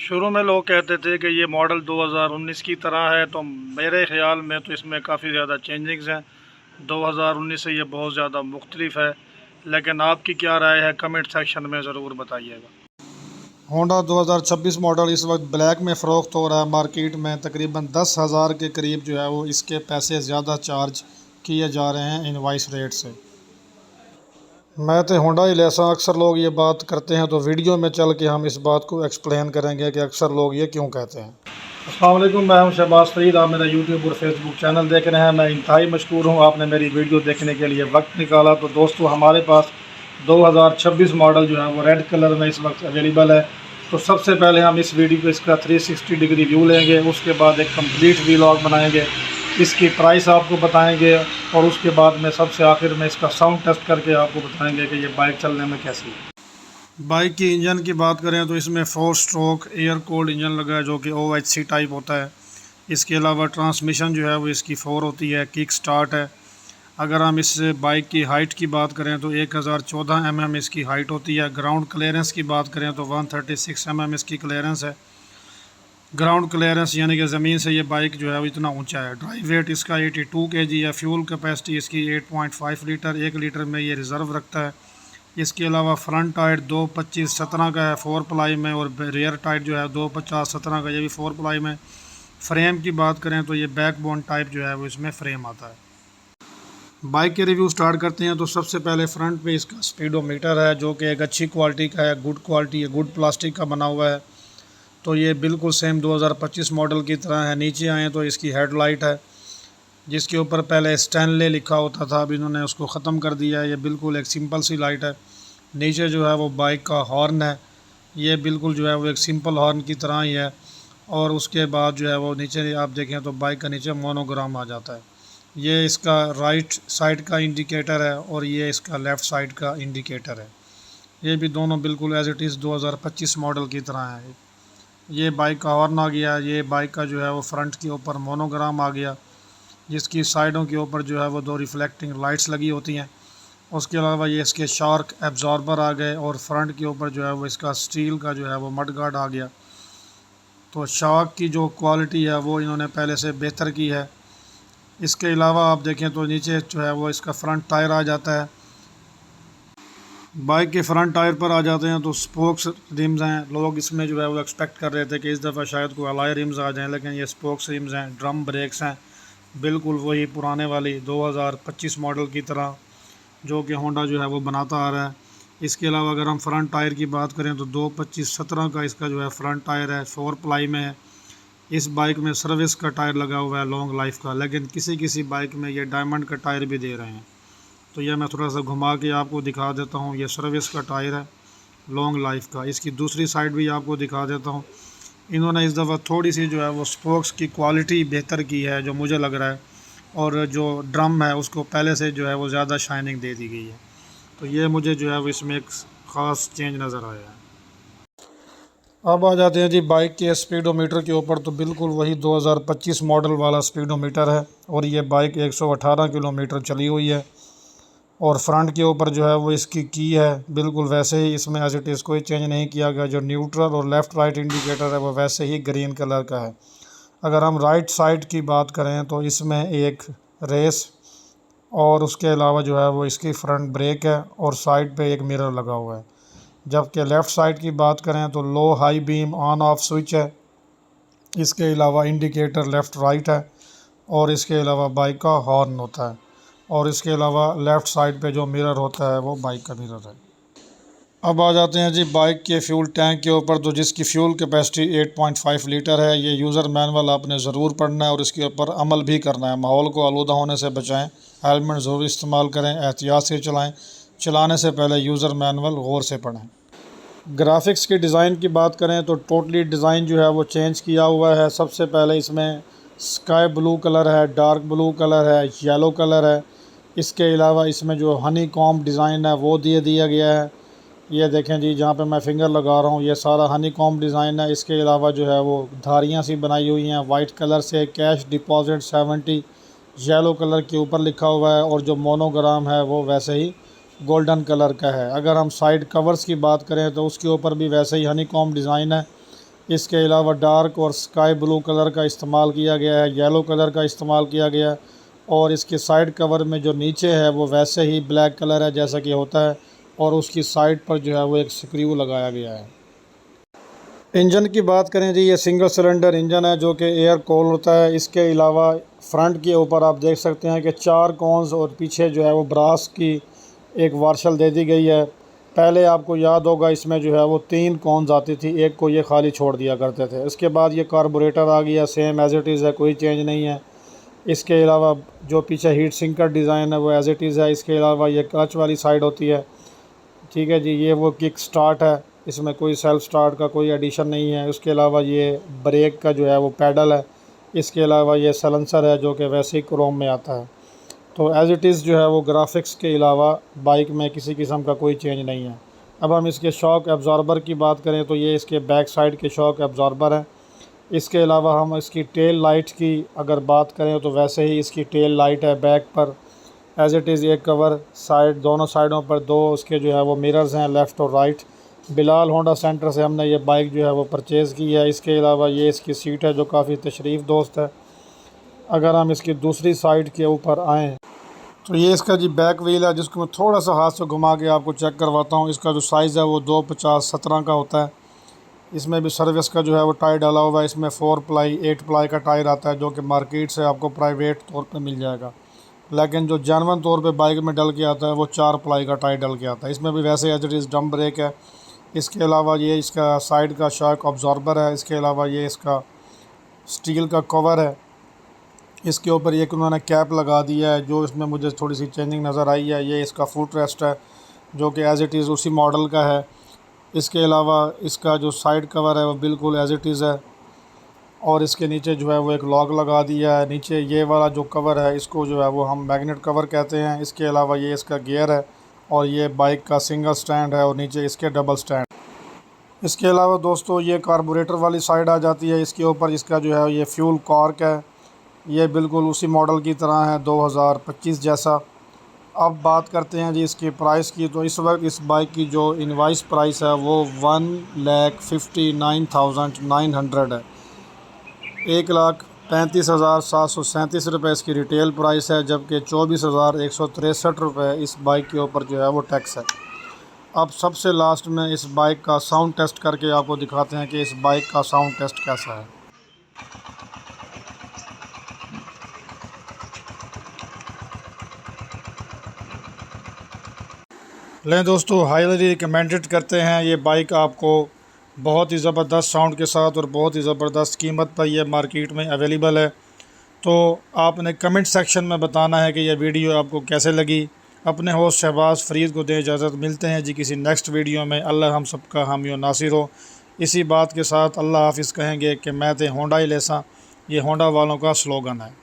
शुरू में लोग कहते थे कि ये मॉडल 2019 की तरह है, तो मेरे ख़्याल में तो इसमें काफ़ी ज़्यादा चेंजिंग्स हैं। 2019 से ये बहुत ज़्यादा मुख्तलिफ है, लेकिन आपकी क्या राय है कमेंट सेक्शन में ज़रूर बताइएगा। होंडा 2026 मॉडल इस वक्त ब्लैक में फ़रोख्त हो रहा है मार्केट में। तकरीबन 10,000 के करीब जो है वो इसके पैसे ज़्यादा चार्ज किए जा रहे हैं इनवाइस रेट से। मैं तो होंडा ही लेसा, अक्सर लोग ये बात करते हैं, तो वीडियो में चल के हम इस बात को एक्सप्लेन करेंगे कि अक्सर लोग ये क्यों कहते हैं। अस्सलाम वालेकुम, मैं हूं शहबाज फरीद। आप मेरा यूट्यूब और फेसबुक चैनल देख रहे हैं। मैं इंतहाई मशकूर हूं आपने मेरी वीडियो देखने के लिए वक्त निकाला। तो दोस्तों, हमारे पास 2026 मॉडल जो है वो रेड कलर में इस वक्त अवेलेबल है। तो सबसे पहले हम इस वीडियो को इसका 360 डिग्री व्यू लेंगे, उसके बाद एक कंप्लीट वीलॉग बनाएंगे, इसकी प्राइस आपको बताएंगे, और उसके बाद में सबसे आखिर में इसका साउंड टेस्ट करके आपको बताएंगे कि ये बाइक चलने में कैसी है। बाइक की इंजन की बात करें तो इसमें 4 स्ट्रोक एयर कूल्ड इंजन लगा है जो कि OHC टाइप होता है। इसके अलावा ट्रांसमिशन जो है वो इसकी 4 होती है, किक स्टार्ट है। अगर हम इस बाइक की हाइट की बात करें तो 1014 mm इसकी हाइट होती है। ग्राउंड क्लियरेंस की बात करें तो 136 mm इसकी क्लियरेंस है। ग्राउंड क्लियरेंस यानी कि ज़मीन से ये बाइक जो है वो इतना ऊंचा है। ड्राइव वेट इसका 82 kg है। फ्यूल कैपेसिटी इसकी 8.5 लीटर, 1 लीटर में ये रिज़र्व रखता है। इसके अलावा फ्रंट टायर 2.25-17 का है 4 प्लाई में, और रियर टायर जो है 2.50-17 का, ये भी 4 प्लाई में। फ्रेम की बात करें तो ये बैक बोन टाइप जो है वो इसमें फ्रेम आता है। बाइक के रिव्यू स्टार्ट करते हैं। तो सबसे पहले फ्रंट पे इसका स्पीडोमीटर है जो कि एक अच्छी क्वालिटी का है, गुड क्वालिटी है, गुड प्लास्टिक का बना हुआ है। तो ये बिल्कुल सेम 2025 मॉडल की तरह है। नीचे आए तो इसकी हेडलाइट है जिसके ऊपर पहले स्टैनले लिखा होता था, अब इन्होंने उसको ख़त्म कर दिया है। ये बिल्कुल एक सिंपल सी लाइट है। नीचे जो है वो बाइक का हॉर्न है, ये बिल्कुल जो है वो एक सिंपल हॉर्न की तरह ही है। और उसके बाद जो है वो नीचे आप देखें तो बाइक का नीचे मोनोग्राम आ जाता है। ये इसका राइट साइड का इंडिकेटर है और ये इसका लेफ़्ट साइड का इंडिकेटर है। ये भी दोनों बिल्कुल एज इट इज़ 2025 मॉडल की तरह है। ये बाइक का हॉर्न आ गया। ये बाइक का जो है वो फ्रंट के ऊपर मोनोग्राम आ गया, जिसकी साइडों के ऊपर जो है वो 2 रिफ्लेक्टिंग लाइट्स लगी होती हैं। उसके अलावा ये इसके शार्क एब्जॉर्बर आ गए, और फ्रंट के ऊपर जो है वो इसका स्टील का जो है वो मड गार्ड आ गया। तो शार्क की जो क्वालिटी है वो इन्होंने पहले से बेहतर की है। इसके अलावा आप देखें तो नीचे जो है वो इसका फ्रंट टायर आ जाता है। बाइक के फ्रंट टायर पर आ जाते हैं तो स्पोक्स रिम्स हैं। लोग इसमें जो है वो एक्सपेक्ट कर रहे थे कि इस दफ़ा शायद कोई अलॉय रिम्स आ जाएं, लेकिन ये स्पोक्स रिम्स हैं। ड्रम ब्रेक्स हैं, बिल्कुल वही पुराने वाली 2025 मॉडल की तरह जो कि होंडा जो है वो बनाता आ रहा है। इसके अलावा अगर हम फ्रंट टायर की बात करें तो 2.25-17 का इसका जो है फ्रंट टायर है, 4 प्लाई में है। इस बाइक में सर्विस का टायर लगा हुआ है लॉन्ग लाइफ का, लेकिन किसी किसी बाइक में ये डायमंड का टायर भी दे रहे हैं। तो यह मैं थोड़ा सा घुमा के आपको दिखा देता हूँ। ये सर्विस का टायर है लॉन्ग लाइफ का। इसकी दूसरी साइड भी आपको दिखा देता हूँ। इन्होंने इस दफ़ा थोड़ी सी जो है वो स्पोक्स की क्वालिटी बेहतर की है जो मुझे लग रहा है, और जो ड्रम है उसको पहले से जो है वो ज़्यादा शाइनिंग दे दी गई है। तो ये मुझे जो है वो इसमें एक ख़ास चेंज नज़र आया है। अब आ जाते हैं जी बाइक के स्पीडोमीटर के ऊपर। तो बिल्कुल वही 2025 मॉडल वाला स्पीडोमीटर है, और ये बाइक 118 किलोमीटर चली हुई है। और फ्रंट के ऊपर जो है वो इसकी की है बिल्कुल वैसे ही, इसमें एज इट इज़ कोई चेंज नहीं किया गया। जो न्यूट्रल और लेफ़्ट राइट इंडिकेटर है वो वैसे ही ग्रीन कलर का है। अगर हम राइट साइड की बात करें तो इसमें एक रेस, और उसके अलावा जो है वो इसकी फ्रंट ब्रेक है, और साइड पे एक मिरर लगा हुआ है। जबकि लेफ़्ट साइड की बात करें तो low high beam on off switch है। इसके अलावा इंडिकेटर लेफ़्ट राइट है, और इसके अलावा बाइक का हॉर्न होता है, और इसके अलावा लेफ़्ट साइड पे जो मिरर होता है वो बाइक का मिरर है। अब आ जाते हैं जी बाइक के फ्यूल टैंक के ऊपर। तो जिसकी फ्यूल कैपेसिटी 8.5 लीटर है। ये यूज़र मैनुअल आपने ज़रूर पढ़ना है और इसके ऊपर अमल भी करना है। माहौल को आलूदा होने से बचाएं, हेलमेट ज़रूर इस्तेमाल करें, एहतियात से चलाएं, चलाने से पहले यूज़र मैनुअल गौर से पढ़ें। ग्राफिक्स की डिज़ाइन की बात करें तो टोटली डिज़ाइन जो है वो चेंज किया हुआ है। सबसे पहले इसमें स्काई ब्लू कलर है, डार्क ब्लू कलर है, येलो कलर है। इसके अलावा इसमें जो हनी कॉम्ब डिज़ाइन है वो दिया गया है। ये देखें जी, जहाँ पे मैं फिंगर लगा रहा हूँ ये सारा हनी कॉम्ब डिज़ाइन है। इसके अलावा जो है वो धारियाँ सी बनाई हुई हैं वाइट कलर से। कैश डिपॉजिट 70 येलो कलर के ऊपर लिखा हुआ है, और जो मोनोग्राम है वो वैसे ही गोल्डन कलर का है। अगर हम साइड कवर्स की बात करें तो उसके ऊपर भी वैसे ही हनी कॉम्ब डिज़ाइन है। इसके अलावा डार्क और स्काई ब्लू कलर का इस्तेमाल किया गया है, येलो कलर का इस्तेमाल किया गया है। और इसके साइड कवर में जो नीचे है वो वैसे ही ब्लैक कलर है जैसा कि होता है, और उसकी साइड पर जो है वो एक स्क्रू लगाया गया है। इंजन की बात करें जी, ये सिंगल सिलेंडर इंजन है जो कि एयर कूल होता है। इसके अलावा फ्रंट के ऊपर आप देख सकते हैं कि 4 कॉन्स और पीछे जो है वो ब्रास की एक वार्शल दे दी गई है। पहले आपको याद होगा इसमें जो है वो 3 कॉन्स आती थी, एक को ये खाली छोड़ दिया करते थे। इसके बाद ये कार्बोरेटर आ गया, सेम एज़ इट इज़ है, कोई चेंज नहीं है। इसके अलावा जो पीछे हीट सिंक का डिज़ाइन है वो एज़ इट इज़ है। इसके अलावा ये क्लच वाली साइड होती है, ठीक है जी। ये वो किक स्टार्ट है, इसमें कोई सेल्फ स्टार्ट का कोई एडिशन नहीं है। उसके अलावा ये ब्रेक का जो है वो पैडल है। इसके अलावा ये सलेंसर है जो कि वैसे ही क्रोम में आता है। तो एज़ इट इज़ जो है वो ग्राफिक्स के अलावा बाइक में किसी किस्म का कोई चेंज नहीं है। अब हम इसके शॉक एब्ज़ॉर्बर की बात करें तो ये इसके बैक साइड के शॉक एब्ज़ॉर्बर हैं। इसके अलावा हम इसकी टेल लाइट की अगर बात करें तो वैसे ही इसकी टेल लाइट है बैक पर एज़ इट इज़। एक कवर साइड, दोनों साइडों पर 2 उसके जो है वो मिरर्स हैं, लेफ़्ट और राइट। बिलाल होंडा सेंटर से हमने ये बाइक जो है वो परचेज़ की है। इसके अलावा ये इसकी सीट है जो काफ़ी तशरीफ़ दोस्त है। अगर हम इसकी दूसरी साइड के ऊपर आएँ तो ये इसका जी बैक व्हील है, जिसको मैं थोड़ा सा हाथ से घुमा के आपको चेक करवाता हूँ। इसका जो साइज़ है वो 250/17 का होता है। इसमें भी सर्विस का जो है वो टायर डाला हुआ है। इसमें 4 प्लाई 8 प्लाई का टायर आता है जो कि मार्केट से आपको प्राइवेट तौर पे मिल जाएगा, लेकिन जो जेन्युइन तौर पे बाइक में डल के आता है वो 4 प्लाई का टायर डल के आता है। इसमें भी वैसे as it is drum break है। इसके अलावा ये इसका साइड का शॉक अब्जॉर्बर है। इसके अलावा ये इसका स्टील का कवर है। इसके ऊपर एक उन्होंने कैप लगा दिया है जो इसमें मुझे थोड़ी सी चेंजिंग नज़र आई है। ये इसका फुट रेस्ट है जो कि एज़ इट इज़ उसी मॉडल का है। इसके अलावा इसका जो साइड कवर है वो बिल्कुल एज़ इट इज़ है, और इसके नीचे जो है वो एक लॉक लगा दिया है। नीचे ये वाला जो कवर है इसको जो है वो हम मैग्नेट कवर कहते हैं। इसके अलावा ये इसका गियर है, और ये बाइक का सिंगल स्टैंड है, और नीचे इसके डबल स्टैंड। इसके अलावा दोस्तों ये कार्बोरेटर वाली साइड आ जाती है। इसके ऊपर इसका जो है ये फ्यूल कॉर्क है, ये बिल्कुल उसी मॉडल की तरह है 2025 जैसा। अब बात करते हैं जी इसकी प्राइस की। तो इस वक्त इस बाइक की जो इनवाइस प्राइस है वो 1,59,900 है। 1,35,737 रुपये इसकी रिटेल प्राइस है, जबकि 24,163 रुपये इस बाइक के ऊपर जो है वो टैक्स है। अब सबसे लास्ट में इस बाइक का साउंड टेस्ट करके आपको दिखाते हैं कि इस बाइक का साउंड टेस्ट कैसा है। लें दोस्तों, हाईली रिकमेंडेड करते हैं। ये बाइक आपको बहुत ही ज़बरदस्त साउंड के साथ और बहुत ही ज़बरदस्त कीमत पर यह मार्केट में अवेलेबल है। तो आपने कमेंट सेक्शन में बताना है कि यह वीडियो आपको कैसे लगी। अपने होस्ट शहबाज फरीद को दें इजाज़त। मिलते हैं जी किसी नेक्स्ट वीडियो में। अल्लाह हम सबका हामी और नासिर हो। इसी बात के साथ अल्लाह हाफिज़ कहेंगे कि मैं ते होंडा ही लेसा, ये होंडा वालों का स्लोगन है।